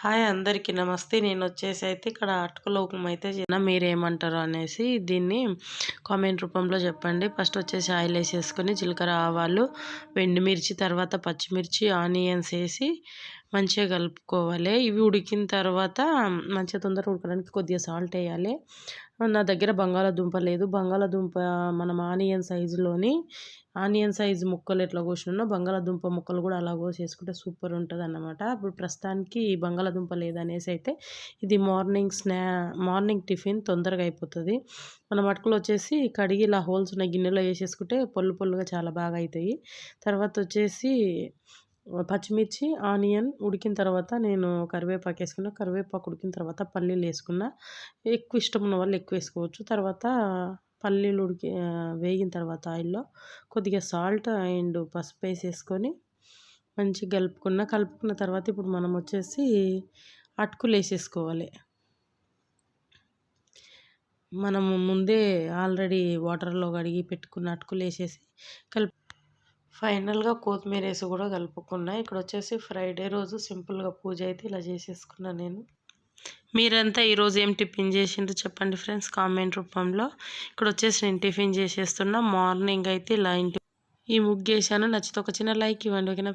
Hi అందరికీ నమస్తే. నేనొచ్చేసి అయితే ఇక్కడ అటుకుల ఉప్మా అయితే మీరేమంటారు అనేసి దీన్ని కామెంట్ రూపంలో చెప్పండి. ఫస్ట్ వచ్చేసి ఆయిల్ వేసేసుకొని జీలకర్ర, ఆవాలు, ఎండుమిర్చి, తర్వాత పచ్చిమిర్చి, ఆనియన్స్ వేసి మంచిగా కలుపుకోవాలి. ఇవి ఉడికిన తర్వాత మంచిగా తొందరగా ఉడకడానికి కొద్దిగా సాల్ట్ వేయాలి. నా దగ్గర బంగాళాదుంప లేదు. బంగాళాదుంప మనం ఆనియన్ సైజు ముక్కలు ఎట్లా కోసినానో బంగాళాదుంప ముక్కలు కూడా అలా కోసేసుకుంటే సూపర్ ఉంటుందన్నమాట. ఇప్పుడు ప్రస్తుతానికి బంగాళాదుంప లేదనేసి అయితే ఇది మార్నింగ్ టిఫిన్ తొందరగా అయిపోతుంది. మనం అటుకులు వచ్చేసి కడిగి ఇలా హోల్స్ ఉన్న గిన్నెలో వేసేసుకుంటే పొల్లు పొల్లుగా చాలా బాగా అవుతాయి. తర్వాత వచ్చేసి పచ్చిమిర్చి, ఆనియన్ ఉడికిన తర్వాత నేను కరివేపాకు వేసుకున్నా. కరివేపాకు ఉడికిన తర్వాత పల్లీలు వేసుకున్నా. ఎక్కువ ఇష్టం ఉన్న వాళ్ళు ఎక్కువ వేసుకోవచ్చు. తర్వాత పల్లీలు వేగిన తర్వాత ఆయిల్లో కొద్దిగా సాల్ట్ అండ్ పసుపు వేసేసుకొని మంచిగా కలుపుకున్న తర్వాత ఇప్పుడు మనం వచ్చేసి అటుకులు వేసేసుకోవాలి. మనము ముందే ఆల్రెడీ వాటర్లో కడిగి పెట్టుకున్న అటుకులు వేసేసి ఫైనల్గా కొత్తిమీర వేసి కూడా కలుపుకున్నా. ఇక్కడ వచ్చేసి ఫ్రైడే రోజు సింపుల్గా పూజ అయితే ఇలా చేసేసుకున్నా నేను. మీరంతా ఈరోజు ఏం టిఫిన్ చేసిండ్రు చెప్పండి ఫ్రెండ్స్ కామెంట్ రూపంలో. ఇక్కడ వచ్చేసి నేను టిఫిన్ చేసేస్తున్నా. మార్నింగ్ అయితే ఇలా ఈ ముగ్గు వేసాను. నచ్చితే ఒక చిన్న లైక్ ఇవ్వండి. ఓకేనా ఫ్రెండ్స్.